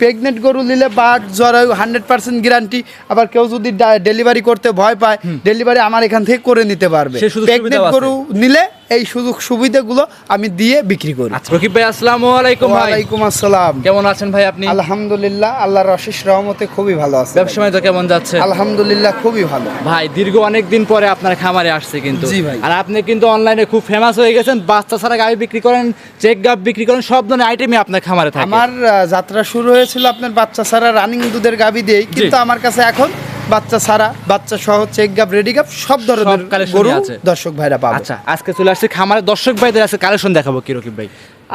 Pregnant গরু নিলে but জরায়ু 100% গ্যারান্টি। আবার কেউ যদি ডেলিভারি করতে ভয় পায়, ডেলিভারি আমার এখান থেকে করে নিতে পারবে। প্রেগনেন্ট গরু নিলে এই সুযোগ সুবিধাগুলো আমি দিয়ে বিক্রি করি। আচ্ছা রকিব ভাই, আসসালামু আলাইকুম। ভাই ওয়ালাইকুম আসসালাম। কেমন আছেন ভাই আপনি? আলহামদুলিল্লাহ, আল্লাহর অশেষ রহমতে খুবই ভালো আছে। ব্যবসা বাণিজ্য কেমন যাচ্ছে? আলহামদুলিল্লাহ খুবই ভালো। ভাই দীর্ঘ অনেক দিন পরে আপনার খামারে আসছে কিন্তু। জি ভাই। আর আপনি কিন্তু অনলাইনে খুব ফেমাস হয়ে গেছেন। বাচ্চা ছাড়া গাভী বিক্রি করেন, চেক গাভ বিক্রি করেন, সব ধরনের আইটেমই আপনার খামারে থাকে। আমার যাত্রা শুরু হয়েছিল আপনার বাচ্চা ছাড়া রানিং দুধের গাভী দিয়েই, কিন্তু আমার কাছে এখন বাচ্চা ছাড়া, বাচ্চা সহ, চেক গাভ, রেডি গাভ সব ধরনের গরু দর্শক ভাইরা পাবে। আচ্ছা আজকে চলে আসছে খামারে দর্শক ভাইদের আছে কালেকশন দেখাবো কি রকিব ভাই?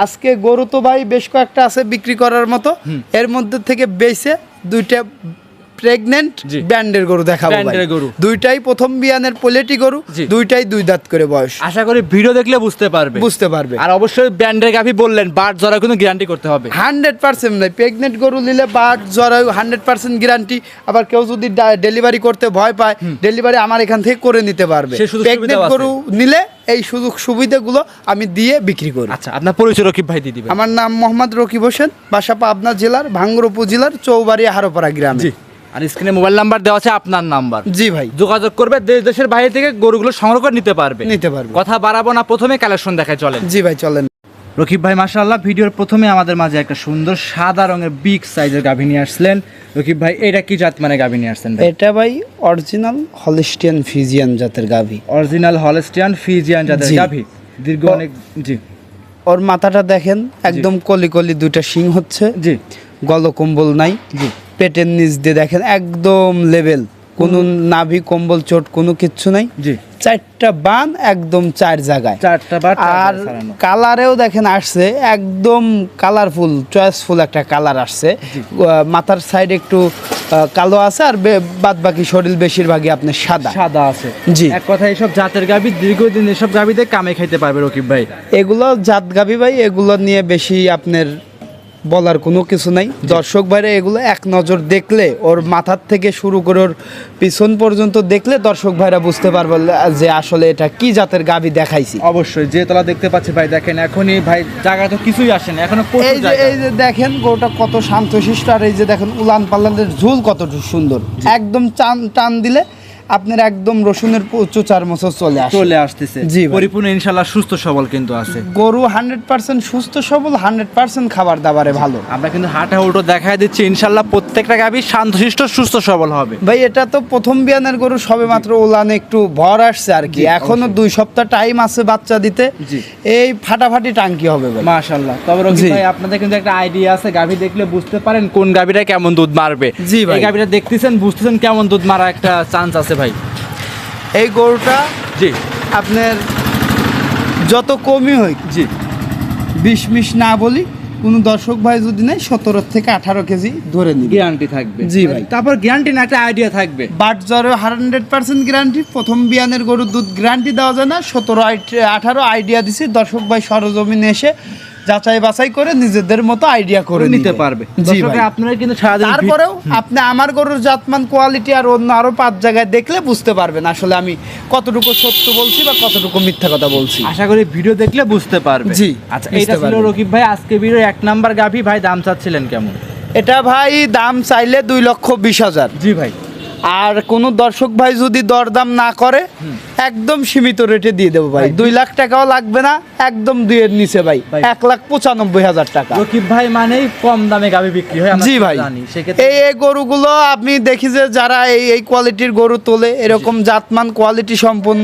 আজকে গরু তো ভাই বেশ কয়েকটা আছে বিক্রি করার মতো। এর মধ্যে থেকে বেছে দুইটা প্রেগনেন্ট ব্যান্ডের গরু দেখাবো ভাই। দুইটাই প্রথম বিয়ানের পোলেটি গরু, দুইটাই 2 দাঁত করে বয়স। আশা করি ভিডিও দেখলে বুঝতে পারবে। আর অবশ্যই ব্যান্ডের গাভী বললেন, বাট জরায়ু কিন্তু গ্যারান্টি করতে হবে 100%। নাই প্রেগনেন্ট গরু নিলে বাট জরায়ু 100% গ্যারান্টি। আবার কেউ যদি ডেলিভারি করতে ভয় পায়, ডেলিভারি আমার এখান থেকে করে নিতে পারবে। প্রেগনেন্ট গরু নিলে এই সুযোগ সুবিধাগুলো আমি দিয়ে বিক্রি করি। আচ্ছা আপনার পরিচয় রকিব ভাই দিয়ে দিবেন। আমার নাম মোহাম্মদ রকিব হোসেন, বাসা পাবনা জেলার ভাঙ্গুর উপজেলার চৌবাড়ি হারোপাড়া গ্রামে। আর স্ক্রিনে মোবাইল নাম্বার দেওয়া আছে আপনার নাম্বার। জি ভাই, যোগাযোগ করবে, দেশের বাইরে থেকে গরুগুলো সংগ্রহ করে নিতে পারবে। কথা বাড়াবো না, প্রথমে কালেকশন দেখায় চলেন। জি ভাই চলেন। রকিব ভাই মাশাআল্লাহ, ভিডিওর প্রথমে আমাদের মাঝে একটা সুন্দর সাদা রঙের বিগ সাইজের গাভী নিয়ে আসলেন। রকিব ভাই এটা কি জাত মানে গাভী নিয়ে আসছেন? এটা ভাই অরিজিনাল হলস্টিয়ান ফ্রিজিয়ান জাতের গাভী। অরিজিনাল হলস্টিয়ান ফ্রিজিয়ান জাতের গাভী, দীর্ঘ অনেক। জি, ওর মাথাটা দেখেন একদম কলি কলি, দুইটা শিং হচ্ছে। জি, গলকম্বল নাই। জি, পেটের নিচ দিয়ে দেখেন একদম লেভেল, কোনো নাভি কম্বল চোট কোনো কিচ্ছু নাই। জি, 4টা বান একদম 4 জায়গায়, 4টা বান। আর কালারেও দেখেন আসছে একদম কালারফুল, চয়েসফুল একটা কালার আসছে। মাথার সাইড একটু কালো আছে, আর বাদ বাকি শরীর বেশিরভাগই আপনার সাদা আছে। জি, এক কথায় এসব জাতের গাভী দীর্ঘদিন এসব গাভীতে কামে খাইতে পারবে রকিব ভাই। এগুলো জাত গাভী ভাই, এগুলো নিয়ে বেশি আপনার বলার কোনো কিছু নাই। দর্শক ভাইরা এগুলো এক নজর দেখলে, ওর মাথার থেকে শুরু করে ওর পিছন পর্যন্ত দেখলে দর্শক ভাইরা বুঝতে পারবে যে আসলে এটা কি জাতের গাভী দেখাইছি। অবশ্যই যে তলা দেখতে পাচ্ছি ভাই, দেখেন এখনই ভাই জায়গা তো কিছুই আসে না এখনো। এই যে দেখেন গরুটা কত শান্তশিষ্ট, আর এই যে দেখেন উলান পাল্লানের ঝুল কত সুন্দর, একদম টান দিলে আপনার একদম রসুনের চোচার মতো চলে আসতেছে। জি, পরিপূর্ণ ইনশাআল্লাহ সুস্থ সবল কিন্তু আছে গরু, 100% সুস্থ সবল, 100% খাবার দাবারে ভালো। আমরা কিন্তু হাঁটা উটো দেখাই দিচ্ছি, ইনশাআল্লাহ প্রত্যেকটা গাভী শান্তশিষ্ট সুস্থ সবল হবে। ভাই এটা তো প্রথম বিয়ানের গরু, সবে মাত্র উলানে একটু ভর আসছে আর কি। এখনো 2 সপ্তাহ টাইম আছে বাচ্চা দিতে। এই ফাটাফাটি টাঙ্কি হবে ভাই মাশাআল্লাহ। তবে রকিব ভাই আপনাদের কিন্তু একটা আইডিয়া আছে, গাভী দেখলে বুঝতে পারেন কোন গাভীটা কেমন দুধ মারবে। জি ভাই, এই গাভীটা দেখতেছেন, বুঝতেছেন কেমন দুধ মারা একটা চান্স আছে ভাই। এই গরুটা আপনার যত কমই হয়, 20 না বলি, কোনো দর্শক ভাই যদি নেয় 17 থেকে 18 কেজি ধরে নিবে, গ্যারান্টি থাকবে। জি ভাই, তারপর গ্যারান্টি না একটা আইডিয়া থাকবে। বাট জ্বরে 100% গ্যারান্টি। প্রথম বিয়ানের গরুর দুধ গ্যারান্টি দেওয়া যায় না, 17-18 আইডিয়া দিছি। দর্শক ভাই সরজমিনে এসে যাচাই বাছাই করে নিজেদের মতো আইডিয়া করে নিতে পারবে। জি ভাই, আপনারা কিন্তু তারপরেও আপনি আমার গরুর জাতমান, কোয়ালিটি আর অন্য আরো 5 জায়গায় দেখলে বুঝতে পারবেন আসলে আমি কতটুকু সত্য বলছি বা কতটুকু মিথ্যা কথা বলছি। আশা করি ভিডিও দেখলে বুঝতে পারবে। জি, আচ্ছা এটা ছিল রকিব ভাই আজকে ভিডিও 1 নাম্বার গাভী। ভাই দাম চাচ্ছিলেন কেমন? এটা ভাই দাম চাইলে 2,20,000। জি ভাই, আর কোন দর্শক ভাই যদি দরদাম না করে একদম সীমিত রেটে দিয়ে দেবো ভাই। 2 লাখ টাকাও লাগবে না, একদম 2 এর নিচে ভাই, 1,95,000 টাকা। রকিব ভাই মানেই কম দামে গাভী বিক্রি হয়। জি ভাই, এই গরুগুলো আপনি দেখি যে যারা এই কোয়ালিটির গরু তোলে, এরকম জাতমান কোয়ালিটি সম্পন্ন,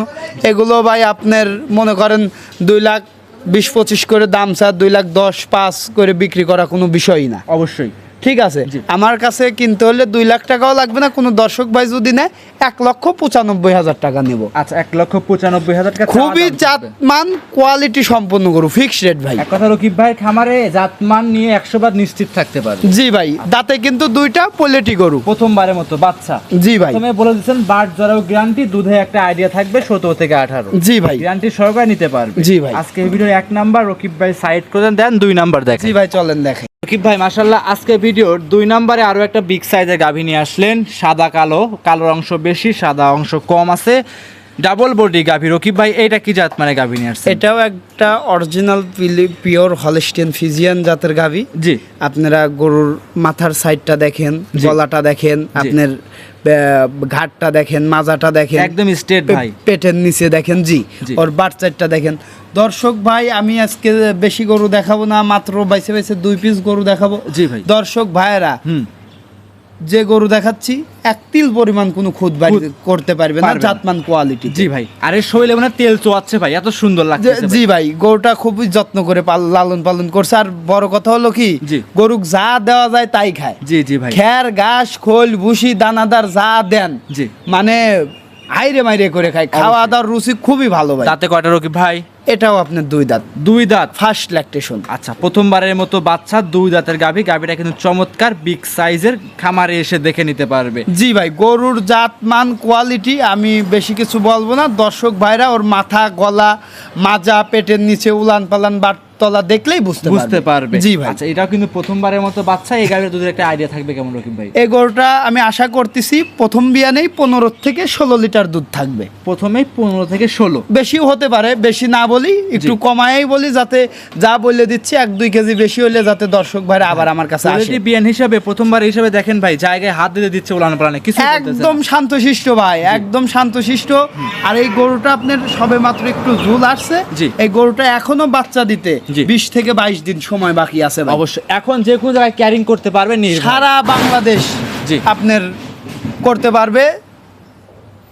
এগুলো ভাই আপনার মনে করেন 2,20,25 করে দাম চা, 2,10,5 করে বিক্রি করা কোনো বিষয়ই না। অবশ্যই ঠিক আছে, আমার কাছে কিনতে হলে 2 লাখ টাকাও লাগবে না। কোনো দর্শক ভাই যদি নেয় 1,95,000 টাকা নেব। আচ্ছা 1,95,000 টাকা, খুবই জাতমান কোয়ালিটি সম্পন্ন গরু, ফিক্সড রেট ভাই। এক কথা রকিব ভাই খামারে জাতমান নিয়ে 100 বার নিশ্চিত থাকতে পারে। জি ভাই, দাঁতে কিন্তু 2টা পোলেটি গরু, প্রথমবারের মতো বাচ্চা। জি ভাই, প্রথমে বলে দিচ্ছেন বাট জরায়ু গ্যারান্টি, দুধে একটা আইডিয়া থাকবে 17 থেকে 18। জি ভাই, গ্যারান্টি সহকারে নিতে পারবে। জি ভাই, আজকে এই ভিডিও 1 নাম্বার রকিব ভাই সাইড করে দেন, 2 নাম্বার দেখেন। জি ভাই চলেন দেখেন। রকিব ভাই মাশাআল্লাহ আজকে ভিডিওর 2 নম্বরে আরো একটা বিগ সাইজের গাভী নিয়ে আসলেন। সাদা কালো, কালোর অংশ বেশি, সাদা অংশ কম আছে। ডাবল বডি গাভী। রকিব ভাই এটা কি জাত মানে গাভী নিয়ে আসছে? এটাও একটা অরিজিনাল পিওর হলস্টিয়ান ফিজিয়ান জাতের গাভী। জি, আপনারা গরুর মাথার সাইডটা দেখেন, গলাটা দেখেন, আপনার ঘাটটা দেখেন, মাজাটা দেখেন, একদম স্ট্রেট ভাই। পেটের নিচে দেখেন, জি, ওর বাচ্চাটা দেখেন। দর্শক ভাই, আমি আজকে বেশি গরু দেখাবো না, মাত্র বাইসে বাইসে 2 পিস গরু দেখাবো। জি ভাই। দর্শক ভাইয়েরা, যে গরু দেখাচ্ছি এক তিল পরিমাণ কোনো খুদ বাড়ি করতে পারবে না, জাতমান কোয়ালিটি। জি ভাই। আরে শৈলে মানে তেল চোয়াচ্ছে ভাই, এত সুন্দর লাগছে। জি ভাই, গরুটা খুবই যত্ন করে লালন পালন করছে। আর বড় কথা হলো কি, গরুক যা দেওয়া যায় তাই খায়। জি জি ভাই। খ্যার, ঘাস, খোল, ভুসি, দানাদার যা দেন, জি, মানে হাইরে মাইরে করে খায়। খাওয়া দাওয়ার রুচি খুবই ভালো ভাই। দাঁতে কয়টা রকিব ভাই? এটাও আপনার 2 দাঁত। 2 দাঁত, ফার্স্ট ল্যাকটেশন। আচ্ছা, প্রথমবারের মতো বাচ্চা, 2 দাঁতের গাভী। গাভীটা কিন্তু চমৎকার বিগ সাইজের, খামারে এসে দেখে নিতে পারবে। জি ভাই, গরুর জাত মান কোয়ালিটি আমি বেশি কিছু বলবো না। দর্শক ভাইরা ওর মাথা, গলা, মাজা, পেটের নিচে উলান পালান তলা দেখলেই বুঝতে পারবে। জি ভাই। আচ্ছা, এটাও কিন্তু প্রথমবারের মতো বাচ্চা। এই গাভীর দুধের একটা আইডিয়া থাকবে কেমন রকিব ভাই? এই গরুটা আমি আশা করতেছি প্রথম বিয়ানেই 15 থেকে 16 লিটার দুধ থাকবে। প্রথমেই 15 থেকে 16, বেশিও হতে পারে, বেশি না বলি, একটু কমাই বলি, যাতে যা বলে দিচ্ছি 1-2 কেজি বেশি হলে যাতে দর্শক ভাইরা আবার আমার কাছে আসে। বিয়ান হিসাবে প্রথমবার হিসাবে দেখেন ভাই, জায়গায় হাত দিতে দিচ্ছে উলান পালানে, কিছু একদম শান্তশিষ্ট ভাই, একদম শান্তশিষ্ট। আর এই গরুটা আপনার সবে মাত্র একটু ঝুল আসছে। এই গরুটা এখনো বাচ্চা দিতে 20 থেকে 22 দিন সময় বাকি আছে ভাই। অবশ্যই এখন যে কোনো জায়গায় ক্যারিং করতে পারবে, সারা বাংলাদেশ আপনার করতে পারবে,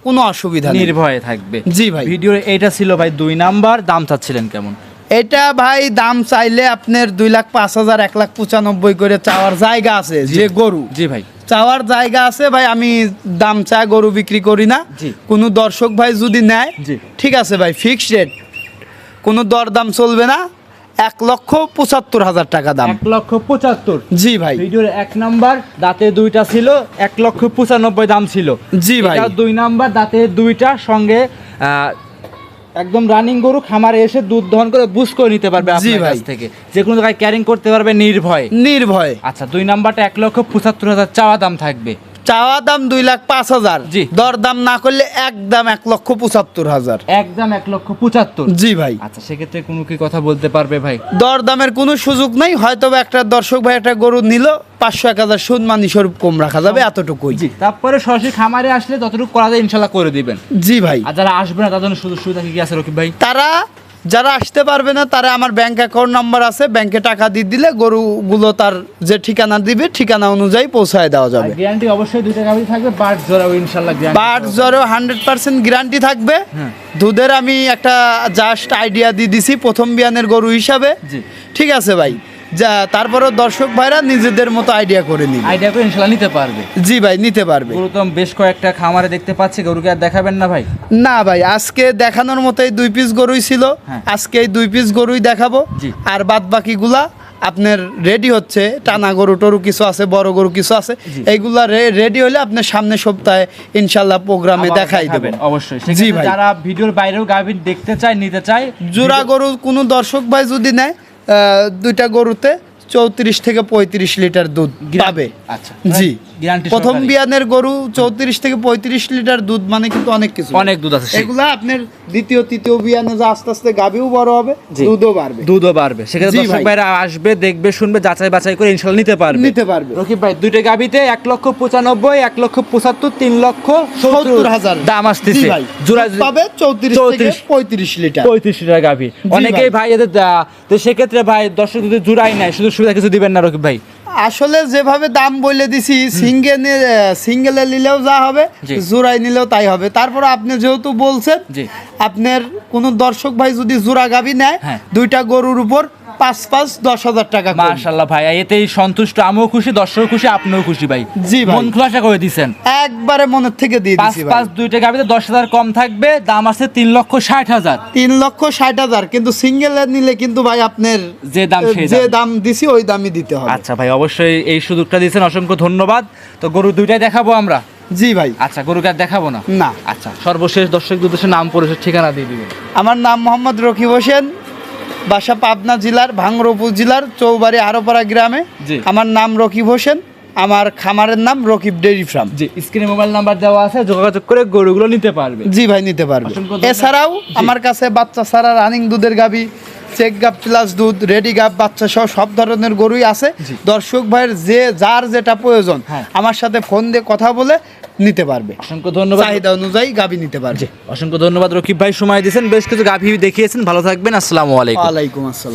কোনো অসুবিধা নেই, নির্ভয়ে থাকবে। জি ভাই। ভিডিওর এইটা ছিল ভাই 2 নাম্বার। দাম চাচ্ছিলেন কেমন? এটা ভাই দাম চাইলে আপনার 2,05,000, 1,95,000 করে চাওয়ার জায়গা আছে। যে গরু, জি ভাই, চাওয়ার জায়গা আছে ভাই। আমি দাম চাই, গরু বিক্রি করি না। কোনো দর্শক ভাই যদি নেয়, ঠিক আছে ভাই, ফিক্সড রেট, কোনো দরদাম চলবে না। 1,75,000 টাকা দাম। 1,75,000। জি ভাই। ভিডিওর 1 নাম্বার, দাঁতে 2টা ছিল, 1,95,000 দাম ছিল। জি ভাই। 2 নাম্বার, দাঁতে 2টা, সঙ্গে একদম রানিং গরু, খামারে এসে দুধ দহন করে বুঝ করে নিতে পারবে আপনার কাছ থেকে, যে কোনো জায়গায় ক্যারিং করতে পারবে নির্ভয়ে। আচ্ছা, 2 নাম্বারটা 1,75,000 চাওয়া দাম থাকবে। চাওয়া দাম 2,05,000। জি। দরদাম না করলে একদম 1,75,000। একদম 1,75,000। জি ভাই। আচ্ছা, সেক্ষেত্রে কোনো কি কথা বলতে পারবে ভাই? দরদামের কোনো সুযোগ নাই। হয়তো একটা দর্শক ভাই একটা গরু নিল, 500-1000 সুদমানি স্বরূপ কম রাখা যাবে, এতটুকুই। জি, তারপরে সরাসরি খামারে আসলে যতটুকু করা যায় ইনশাল্লাহ করে দিবেন। জি ভাই। আর যারা আসবে না তাদের জন্য সুযোগ সুবিধা কি আছে রকিব ভাই? যারা আসতে পারবে না, তারা আমার ব্যাংক অ্যাকাউন্ট নাম্বার আছে, ব্যাংকে টাকা দিয়ে দিলে গরুগুলো তার যে ঠিকানা দিবে, ঠিকানা অনুযায়ী পৌঁছায় দেওয়া যাবে। গ্যারান্টি অবশ্যই 2টা গাভী থাকবে, বাট জরাও ইনশাআল্লাহ গ্যারান্টি। বাট জরাও 100% গ্যারান্টি থাকবে। দুধের আমি একটা জাস্ট আইডিয়া দিয়ে দিছি প্রথম বিয়ানের গরু হিসাবে। ঠিক আছে ভাই, যা তারপরও দর্শক ভাইরা নিজেদের মতো আইডিয়া করে নিবে, আইডিয়া করে ইনশাআল্লাহ নিতে পারবে। জি ভাই, নিতে পারবে। গরু তো বেশ কয়েকটা খামারে দেখতে পাচ্ছি, গরুকে আর দেখাবেন না ভাই? না ভাই, আজকে দেখানোর মতো এই 2 পিস গরুই ছিল। আজকে এই 2 পিস গরুই দেখাবো। আর বাদ বাকিগুলা আপনার রেডি হচ্ছে। টানা গরু টরু কিছু আছে, বড় গরু কিছু আছে, এইগুলা রেডি হলে আপনার সামনে সপ্তাহে ইনশাল্লাহ প্রোগ্রামে দেখাই দেবেন। অবশ্যই। জি ভাই। যারা ভিডিওর বাইরেও গাভী দেখতে চায়, নিতে চায়, জোড়া গরু কোনো দর্শক ভাই যদি নেয়, 2টা গরুতে 34 থেকে 35 লিটার দুধ পাবে। আচ্ছা, জি। প্রথম বিয়ানের গরু 34 থেকে 35 লিটার দুধ, মানে কিন্তু অনেক কিছু, অনেক দুধ আছে। এগুলা আপনার দ্বিতীয় তৃতীয় বিয়ানে যা আস্তে আস্তে গাভীও বড় হবে, দুধও বাড়বে। সেক্ষেত্রে দর্শক ভাইরা আসবে, দেখবে, শুনবে, যাচাই বাছাই করে ইনশাআল্লাহ নিতে পারবে। রকিব ভাই, 2টা গাভীতে 1,95,000, 1,75,000, 3,70,000 দাম আসতেছে। জোড়া পাবে 34 থেকে 35 লিটার গাভী। অনেকেই ভাই এদের, তো সেক্ষেত্রে ভাই দর্শক যদি জোড়াই নাই, সুযোগ সুবিধা কিছু দিবেন না রকিব ভাই? আসলে যেভাবে দাম বলে দিছি, সিঙ্গেলে নিলেও যা হবে, জোড়াই নিলেও তাই হবে। তারপর আপনি যেহেতু বলছেন, আপনার কোন দর্শক ভাই যদি জোড়া গাভী নেয়, 2টা গরুর উপর 5-10,000 টাকা। মাশাআল্লাহ ভাই, এতেই সন্তুষ্ট, আমিও খুশি, দর্শক খুশি, আপনিও খুশি ভাই। জি ভাই, মন খোলাসা করে দিয়েছেন, একবারে মনের থেকে দিয়ে দিছি ভাই। 2টা গাভীতে 10,000 কম থাকবে, দাম আছে 3,60,000। 3,60,000, কিন্তু সিঙ্গেলে নিলে কিন্তু ভাই আপনার যে দাম দিছি ওই দামই দিতে হবে। আচ্ছা ভাই, অবশ্যই এই সুযোগটা দিয়েছেন, অসংখ্য ধন্যবাদ। তো গরু 2টাই দেখাবো আমরা? জি ভাই। আচ্ছা, গরুকে আর দেখাবো না? না। আচ্ছা, সর্বশেষ দর্শকদের উদ্দেশ্যে নাম, পরিচয়, ঠিকানা দিয়ে দিবেন। আমার নাম মোহাম্মদ রকিব হোসেন, বাসা পাবনা জেলার ভাঙ্গর উপজেলার চৌবাড়ি আরোপাড়া গ্রামে। আমার নাম রকিব হোসেন। আমার খামারের নাম রকিব ডেইরি ফার্ম। জি, স্ক্রিনে মোবাইল নাম্বার দেওয়া আছে, যোগাযোগ করে গরুগুলো নিতে পারবে। জি ভাই, নিতে পারবে। অসংখ্য ধন্যবাদ। এছাড়াও আমার কাছে বাচ্চা ছাড়া রানিং দুধের গাভী, চেক গাব প্লাস দুধ, রেডি গাব, বাচ্চা সহ সব ধরনের গরুই আছে। দর্শক ভাইয়ের যার যেটা প্রয়োজন আমার সাথে ফোন দিয়ে কথা বলে নিতে পারবে। অসংখ্য ধন্যবাদ। চাহিদা অনুযায়ী গাভী নিতে পারবে। অসংখ্য ধন্যবাদ রকিব ভাই, সময় দিয়েছেন, বেশ কিছু গাভী দেখিয়েছেন। ভালো থাকবেন, আসসালামু আলাইকুম। ওয়ালাইকুম আসসালাম।